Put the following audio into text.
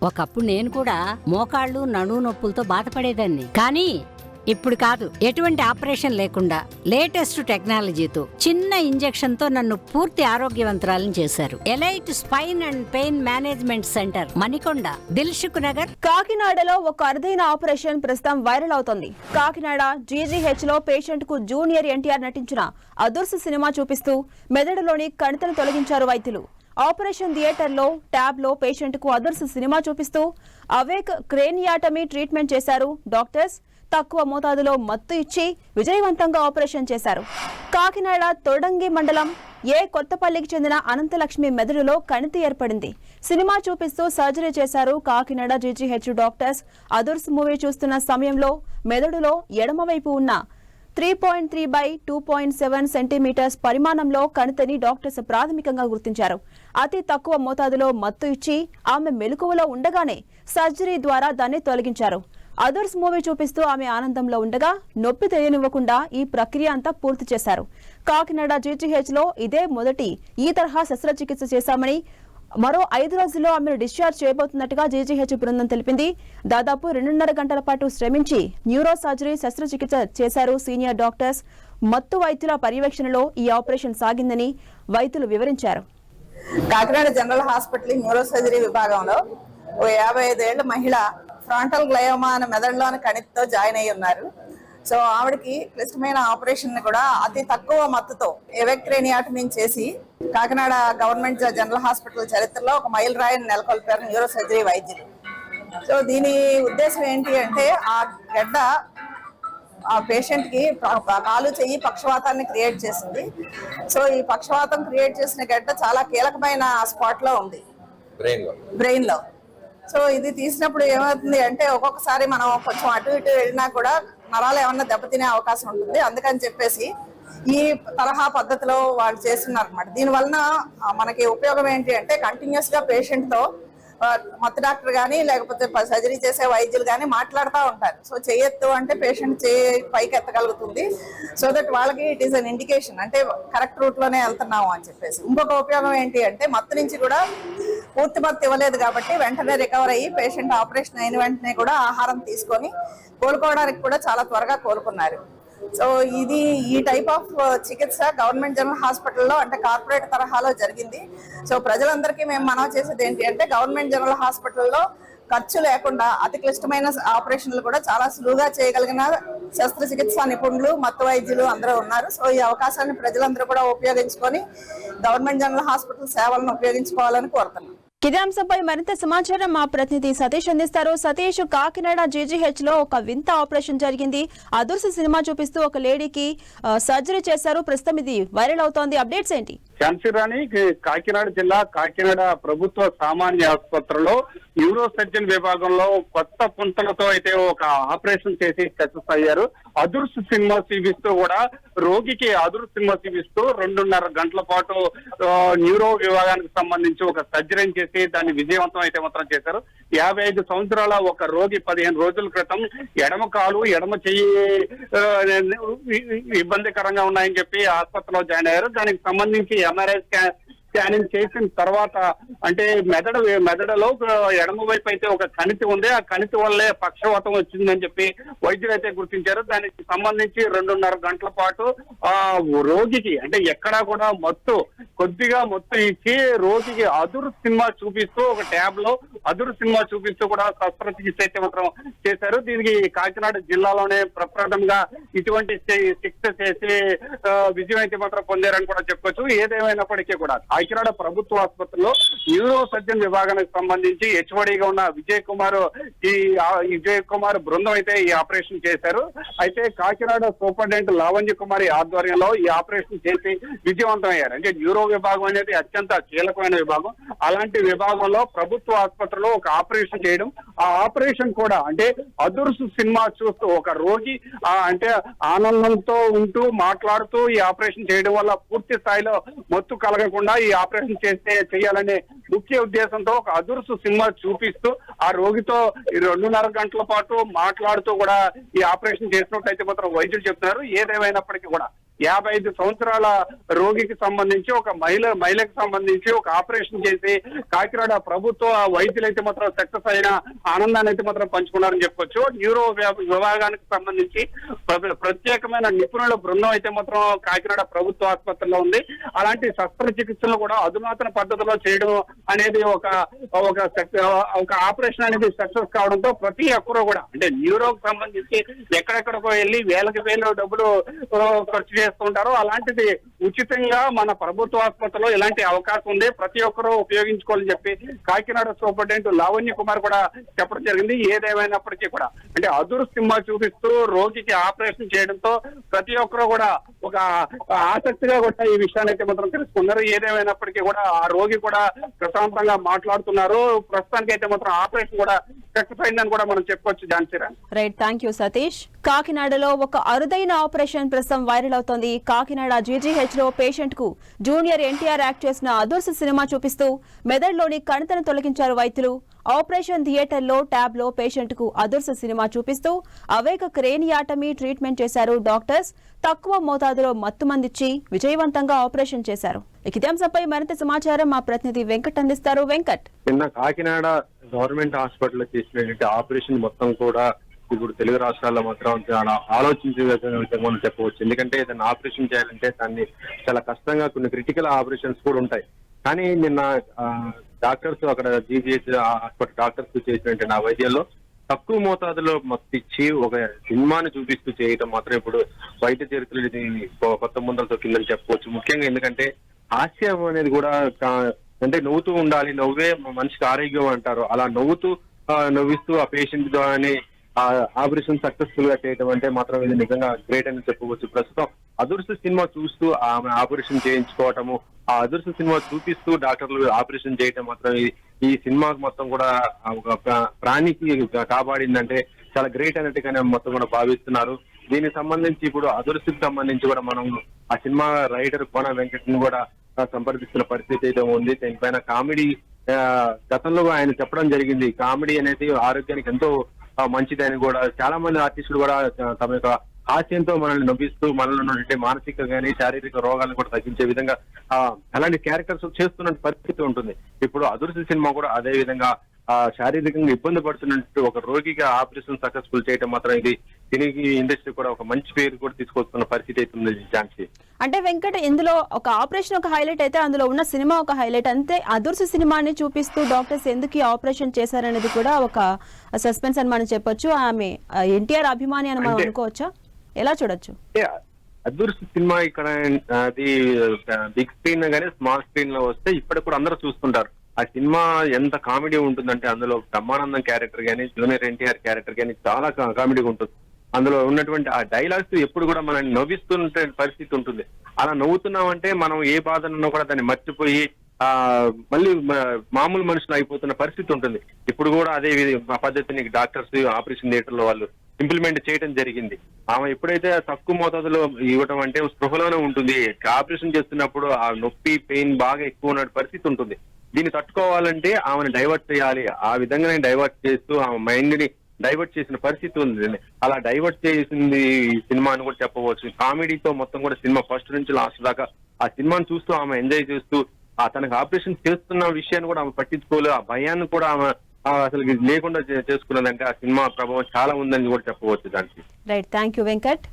ఒకప్పుడు నేను కూడా మోకాళ్ళు నడుము నొప్పులతో బాధపడేదాన్ని. కానీ ఇప్పుడు కాదు. ఎటువంటి ఆపరేషన్ లేకుండా లేటెస్ట్ టెక్నాలజీతో చిన్న ఇంజెక్షన్ తో నన్ను పూర్తి ఆరోగ్యవంతురాలను చేశారు. Elite spine and pain management centre, Manikonda, Dilsukh Nagar, కాకినాడలో ఒక అరుదైన ఆపరేషన్ ప్రస్తుతం వైరల్ అవుతోంది. కాకినాడ జీజీహెచ్ లో పేషెంట్ కు జూనియర్ ఎన్టీఆర్ నటించిన అదుర్స్ సినిమా చూపిస్తూ మెదడులోని కణితను తొలగించారు వైద్యులు. ఆపరేషన్ థియేటర్ లో ట్యాబ్ లో పేషెంట్ కు అదుర్స్ సినిమా చూపిస్తూ అవేక్ క్రేనియాటమీ ట్రీట్మెంట్ చేశారు డాక్టర్స్. తక్కువ మోతాదులో మత్తు ఇచ్చి విజయవంతంగా ఆపరేషన్ చేశారు. కాకినాడ తొడంగి మండలం కొత్తపల్లికి చెందిన అనంతలక్ష్మి మెదడులో కణితి ఏర్పడింది. సినిమా చూపిస్తూ సర్జరీ చేశారు కాకినాడ జీజీహెచ్ డాక్టర్స్. అదుర్స్ మూవీ చూస్తున్న సమయంలో మెదడులో ఎడమవైపు ఉన్న 3.3/2.7 సెంటీమీటర్స్ పరిమాణంలో కణితిని డాక్టర్స్ ప్రాథమికంగా గుర్తించారు. అతి తక్కువ మోతాదులో మత్తు ఇచ్చి ఆమె మెలకువలో ఉండగానే సర్జరీ ద్వారా దాన్ని తొలగించారు. అదర్స్ మూవీ చూపిస్తూ ఆమె ఆనందంలో ఉండగా నొప్పి తెలియనివ్వకుండా ఈ ప్రక్రియ అంతా పూర్తి చేశారు. కాకినాడ జీజీహెచ్ లో ఇదే మొదటి ఈ తరహా శస్త్రచికిత్స చేశామని, మరో 5 రోజుల్లో ఆమెను డిశ్చార్జ్ చేయబోతున్నట్టుగా జీజీహెచ్ బృందం తెలిపింది. దాదాపు 2.5 గంటల పాటు శ్రమించి న్యూరో సర్జరీ శస్త్రచికిత్స చేశారు సీనియర్ డాక్టర్స్. మత్తు వైద్యుల పర్యవేక్షణలో ఈ ఆపరేషన్ సాగిందని వైద్యులు వివరించారు. Kakinada general hospital neuro surgery విభాగంలో 55 ఏళ్ల మహిళ ఫ్రాంటల్ గ్లయోమా అనే మెదడులోని కణితితో జాయిన్ అయ్యి ఉన్నారు. సో ఆవిడకి క్లిష్టమైన ఆపరేషన్ ని కూడా అతి తక్కువ మత్తుతో ఎవెక్రేనియాటమీ చేసి కాకినాడ గవర్నమెంట్ జనరల్ హాస్పిటల్ చరిత్రలో ఒక మైల్ రాయిని నెలకొల్పారు న్యూరో సర్జరీ వైద్యులు. సో దీని ఉద్దేశం ఏంటి అంటే ఆ గడ్డ ఆ పేషెంట్ కి కాలు చెయ్యి పక్షవాతాన్ని క్రియేట్ చేసింది. సో ఈ పక్షవాతం క్రియేట్ చేసిన గడ్డ చాలా కీలకమైన స్పాట్ లో ఉంది, బ్రెయిన్ లో. సో ఇది తీసినప్పుడు ఏమవుతుంది అంటే ఒక్కొక్కసారి మనం కొంచెం అటు ఇటు వెళ్ళినా కూడా నరాలు ఏమన్నా దెబ్బతినే అవకాశం ఉంటుంది. అందుకని చెప్పేసి ఈ తరహా పద్ధతిలో వాళ్ళు చేస్తున్నారు అనమాట. దీని వలన మనకి ఉపయోగం ఏంటి అంటే కంటిన్యూస్ గా పేషెంట్ తో మత్తు డాక్టర్ కానీ లేకపోతే సర్జరీ చేసే వైద్యులు కానీ మాట్లాడుతూ ఉంటారు. సో చేయొద్దు అంటే పేషెంట్ పైకి ఎత్తగలుగుతుంది. సో దట్ వాళ్ళకి ఇట్ ఈస్ అన్ ఇండికేషన్, అంటే కరెక్ట్ రూట్ లోనే వెళ్తున్నాము అని చెప్పేసి. ఇంకొక ఉపయోగం ఏంటి అంటే మత్తు నుంచి కూడా పూర్తి మత్తు ఇవ్వలేదు కాబట్టి వెంటనే రికవర్ అయ్యి పేషెంట్ ఆపరేషన్ అయిన వెంటనే కూడా ఆహారం తీసుకొని కోలుకోవడానికి కూడా చాలా త్వరగా కోలుకున్నారు. సో ఇది ఈ టైప్ ఆఫ్ చికిత్స గవర్నమెంట్ జనరల్ హాస్పిటల్లో అంటే కార్పొరేట్ తరహాలో జరిగింది. సో ప్రజలందరికీ మేము మనవి చేసేది ఏంటి అంటే గవర్నమెంట్ జనరల్ హాస్పిటల్లో ఖర్చు లేకుండా అతి క్లిష్టమైన ఆపరేషన్లు కూడా చాలా సులువుగా చేయగలిగిన శస్త్రచికిత్స నిపుణులు మత్తు వైద్యులు అందరూ ఉన్నారు. సో ఈ అవకాశాన్ని ప్రజలందరూ కూడా ఉపయోగించుకొని గవర్నమెంట్ జనరల్ హాస్పిటల్ సేవలను ఉపయోగించుకోవాలని కోరుతున్నాం. ఇదే అంశంపై మరింత సమాచారం మా ప్రతినిధి సతీష్ అందిస్తారు. సతీష్, కాకినాడ జీజీహెచ్ లో ఒక వింత ఆపరేషన్ జరిగింది. అదుర్స్ సినిమా చూపిస్తూ ఒక లేడీకి సర్జరీ చేశారు. ప్రస్తుతం ఇది వైరల్ అవుతోంది. అప్డేట్స్ ఏంటి? ఝాన్సీరాణి, కాకినాడ జిల్లా కాకినాడ ప్రభుత్వ సామాన్య ఆసుపత్రిలో న్యూరో సర్జన్ విభాగంలో కొత్త పుంతలతో అయితే ఒక ఆపరేషన్ చేసి సక్సెస్ అయ్యారు. అదుర్స్ సినిమా చూపిస్తూ కూడా రోగికి అదుర్స్ సినిమా చూపిస్తూ 2.5 గంటల పాటు న్యూరో విభాగానికి సంబంధించి ఒక సర్జరీ చేసి దాన్ని విజయవంతం అయితే మాత్రం చేశారు. 55 సంవత్సరాల ఒక రోగి 15 రోజుల క్రితం ఎడమ కాలు ఎడమ చెయ్యి ఇబ్బందికరంగా ఉన్నాయని చెప్పి ఆసుపత్రిలో జాయిన్ అయ్యారు. దానికి సంబంధించి ఎంఆర్ఐ స్కానింగ్ చేసిన తర్వాత అంటే మెదడులో ఎడమ వైపు అయితే ఒక కణితి ఉంది. ఆ కణితి వల్లే పక్షవాతం వచ్చిందని చెప్పి వైద్యులు అయితే గుర్తించారు. దానికి సంబంధించి 2.5 గంటల పాటు ఆ రోగికి అంటే ఎక్కడా కూడా కొద్దిగా మత్తు ఇచ్చి రోగికి అదురు సినిమా చూపిస్తూ ఒక ట్యాబ్ లో అదురు సినిమా చూపిస్తూ కూడా శస్త్రచికిత్స అయితే మాత్రం చేశారు. దీనికి కాకినాడ జిల్లాలోనే ప్రప్రథమంగా ఇటువంటి చికిత్స చేసి విజయం అయితే మాత్రం పొందారని కూడా చెప్పుకోవచ్చు. ఏదేమైనప్పటికీ కూడా కాకినాడ ప్రభుత్వ ఆసుపత్రిలో న్యూరో సర్జన్ విభాగానికి సంబంధించి హెచ్ఓడిగా ఉన్న విజయ్ కుమార్ బృందం అయితే ఈ ఆపరేషన్ చేశారు. అయితే కాకినాడ సూపరింటెండెంట్ లావణ్య కుమారి ఆధ్వర్యంలో ఈ ఆపరేషన్ చేసి విజయవంతం అయ్యారు. అంటే న్యూరో విభాగం అనేది అత్యంత కీలకమైన విభాగం. అలాంటి విభాగంలో ప్రభుత్వ ఆసుపత్రిలో ఒక ఆపరేషన్ చేయడం, ఆ ఆపరేషన్ కూడా అంటే అదుర్స్ సినిమా చూస్తూ ఒక రోగి అంటే ఆనందంతో ఉంటూ మాట్లాడుతూ ఈ ఆపరేషన్ చేయడం వల్ల పూర్తి స్థాయిలో మత్తు కలగకుండా ఈ ఆపరేషన్ చేయాలనే ముఖ్య ఉద్దేశంతో ఒక అదుర్స్ సినిమా చూపిస్తూ ఆ రోగితో 2.5 గంటల పాటు మాట్లాడుతూ కూడా ఈ ఆపరేషన్ చేసినట్టు అయితే మాత్రం వైద్యులు చెప్తున్నారు. ఏదేమైనప్పటికీ కూడా 55 సంవత్సరాల రోగికి సంబంధించి ఒక మహిళకు సంబంధించి ఒక ఆపరేషన్ చేసి కాకినాడ ప్రభుత్వ వైద్యులైతే మాత్రం సక్సెస్ అయిన ఆనందాన్ని అయితే మాత్రం పంచుకున్నారని చెప్పొచ్చు. న్యూరో విభాగానికి సంబంధించి ప్రత్యేకమైన నిపుణుల బృందం అయితే మాత్రం కాకినాడ ప్రభుత్వ ఆసుపత్రిలో ఉంది. అలాంటి శస్త్రచికిత్సలు కూడా అధునాతన పద్ధతిలో చేయడం అనేది ఒక ఆపరేషన్ అనేది సక్సెస్ కావడంతో ప్రతి ఒక్కరూ కూడా అంటే న్యూరోకి సంబంధించి ఎక్కడెక్కడికో వెళ్ళి వేలకు వేలు డబ్బులు ఖర్చు చేస్తుంటారో అలాంటిది ఉచితంగా మన ప్రభుత్వ ఆసుపత్రిలో ఇలాంటి అవకాశం ఉంది, ప్రతి ఒక్కరూ ఉపయోగించుకోవాలని చెప్పి కాకినాడ సూపరింటెండెంట్ లావణ్య కుమార్ కూడా చెప్పడం జరిగింది. ఏదేమైనప్పటికీ కూడా అంటే అదురు సినిమా చూపిస్తూ రోగికి ఆపరేషన్ చేయడంతో ప్రతి ఒక్కరూ కూడా ఒక ఆసక్తిగా కూడా ఈ విషయాన్ని అయితే మాత్రం తెలుసుకున్నారు. ఏదేమైనప్పటికీ కూడా ఆ రోగి కూడా ప్రశాంతంగా మాట్లాడుతున్నారు. ప్రస్తుతానికి అయితే మాత్రం ఆపరేషన్ కూడా సక్సెస్ అయిందని కూడా మనం చెప్పుకోవచ్చు. Jhansiram. Right, thank you Satish. కాకినాడలో ఒక అరుదైన ఆపరేషన్ ప్రస్తుతం వైరల్ అవుతోంది. కాకినాడ జీజీహెచ్ లో పేషెంట్ కు జూనియర్ ఎన్టీఆర్ యాక్ట్ చేసిన అదుర్స్ సినిమా చూపిస్తూ మెదడులోని కణితను తొలగించారు వైద్యులు. ఆపరేషన్ థియేటర్ లో ట్యాబ్ లో పేషెంట్ కు అదుర్స్ సినిమా చూపిస్తూ అవేక క్రేనియాటమీ ట్రీట్మెంట్ చేశారు డాక్టర్స్. తక్కువ మోతాదులో మత్తుమందిచ్చి విజయవంతంగా ఆపరేషన్ చేశారు. ఇదే అంశంపై మరింత సమాచారం మా ప్రతినిధి వెంకట్ అందిస్తారు. వెంకట్. నిన్న కాకినాడ గవర్నమెంట్ హాస్పిటల్ చేసినటువంటి ఆపరేషన్ మొత్తం కూడా ఇప్పుడు తెలుగు రాష్ట్రాల్లో మాత్రం చాలా ఆలోచించే విధంగా చెప్పవచ్చు. ఎందుకంటే ఏదైనా ఆపరేషన్ చేయాలంటే దాన్ని చాలా కష్టంగా కొన్ని క్రిటికల్ ఆపరేషన్స్ కూడా ఉంటాయి. కానీ నిన్న డాక్టర్స్ అక్కడ జీజీహెచ్ హాస్పిటల్ డాక్టర్స్ చేసినటువంటి ఆ వైద్యాల్లో తక్కువ మోతాదులో మత్తిచ్చి ఒక సినిమాని చూపిస్తూ చేయడం మాత్రం ఇప్పుడు వైద్య చరిత్రలో కొత్త ముందలతో కిందని చెప్పవచ్చు. ముఖ్యంగా ఎందుకంటే హాస్యం అనేది కూడా అంటే నవ్వుతూ ఉండాలి, నవ్వే మనిషికి ఆరోగ్యం అంటారు. అలా నవ్విస్తూ ఆ పేషెంట్ ద్వారానే ఆపరేషన్ సక్సెస్ఫుల్ గా చేయడం అంటే మాత్రం ఇది నిజంగా గ్రేట్ అని చెప్పవచ్చు. ప్రస్తుతం అదుర్స్ సినిమా చూస్తూ ఆమె ఆపరేషన్ చేయించుకోవటము, ఆ అదుర్స్ సినిమా చూపిస్తూ డాక్టర్లు ఆపరేషన్ చేయటం మాత్రం ఈ సినిమా మొత్తం కూడా ఒక ప్రాణికి కాపాడిందంటే చాలా గ్రేట్ అన్నట్టుగానే మొత్తం కూడా భావిస్తున్నారు. దీనికి సంబంధించి ఇప్పుడు అదుర్స్కి సంబంధించి కూడా మనం ఆ సినిమా రైటర్ కోన వెంకట్ ని కూడా సంప్రదిస్తున్న పరిస్థితి అయితే ఉంది. దీనిపైన కామెడీ గతంలో ఆయన చెప్పడం జరిగింది. కామెడీ అనేది ఆరోగ్యానికి ఎంతో మంచిదని కూడా చాలా మంది ఆర్టిస్టులు కూడా తమ యొక్క హాస్యంతో మనల్ని నవ్విస్తూ మనలో ఉన్నటువంటి మానసిక గానీ శారీరక రోగాలను కూడా తగ్గించే విధంగా అలాంటి క్యారెక్టర్స్ చేస్తున్న పరిస్థితి ఉంటుంది. ఇప్పుడు అదుర్స్ సినిమా కూడా అదే విధంగా శారీరకంగా ఇబ్బంది పడుతున్నట్టు ఒక రోగిగా ఆపరేషన్ సక్సెస్ఫుల్ చేయడం మాత్రం ఇది దీనికి ఇండస్ట్రీ కూడా ఒక మంచి పేరు కూడా తీసుకొస్తున్న పరిస్థితి అవుతుంది. ఝాన్సీ. అంటే వెంకట, ఇందులో ఒక ఆపరేషన్ ఒక హైలైట్ అయితే అందులో ఉన్న సినిమా ఒక హైలైట్. అంతే అదుర్స్ సినిమాని చూపిస్తూ డాక్టర్స్ ఎందుకు ఆపరేషన్ చేశారనేది కూడా ఒక సస్పెన్స్ అని మనం చెప్పొచ్చు. ఆమె ఎన్టీఆర్ అభిమాని అని మనం అనుకోవచ్చా? ఎలా చూడొచ్చు? అదుర్స్ సినిమా ఇక్కడ అది బిగ్ స్క్రీన్ గానీ స్మాల్ స్క్రీన్ లో వస్తే ఇప్పటికి కూడా అందరూ చూస్తుంటారు. ఆ సినిమా ఎంత కామెడీ ఉంటుందంటే అందులో బ్రహ్మానందం క్యారెక్టర్ గానీ జూనియర్ ఎన్టీఆర్ క్యారెక్టర్ గానీ చాలా కామెడీగా ఉంటుంది. అందులో ఉన్నటువంటి ఆ డైలాగ్స్ ఎప్పుడు కూడా మనల్ని నవ్విస్తున్న పరిస్థితి ఉంటుంది. అలా నవ్వుతున్నామంటే మనం ఏ బాధనున్నా కూడా దాన్ని మర్చిపోయి మళ్ళీ మామూలు మనుషులు అయిపోతున్న పరిస్థితి ఉంటుంది. ఇప్పుడు కూడా అదే పద్ధతిని డాక్టర్స్ ఆపరేషన్ థియేటర్ లో వాళ్ళు ఇంప్లిమెంట్ చేయడం జరిగింది. ఆమె ఎప్పుడైతే తక్కువ మోతాదులో ఇవ్వటం అంటే స్పృహలోనే ఉంటుంది. ఆపరేషన్ చేస్తున్నప్పుడు ఆ నొప్పి పెయిన్ బాగా ఎక్కువ ఉన్న పరిస్థితి ఉంటుంది. దీన్ని తట్టుకోవాలంటే ఆమెను డైవర్ట్ చేయాలి. ఆ విధంగా డైవర్ట్ చేస్తూ ఆమె మైండ్ ని డైవర్ట్ చేసిన పరిస్థితి ఉంది. అలా డైవర్ట్ చేసింది ఈ సినిమా అని కూడా చెప్పవచ్చు. కామెడీతో మొత్తం కూడా సినిమా ఫస్ట్ నుంచి లాస్ట్ దాకా ఆ సినిమాను చూస్తూ ఆమె ఎంజాయ్ చేస్తూ తనకు ఆపరేషన్ చేస్తున్న విషయాన్ని కూడా ఆమె పట్టించుకోలేదు. ఆ భయాన్ని కూడా ఆమె అసలు లేకుండా చేసుకున్నదంటే ఆ సినిమా ప్రభావం చాలా ఉందని కూడా చెప్పవచ్చు. దానికి రైట్, థ్యాంక్ యూ వెంకట్.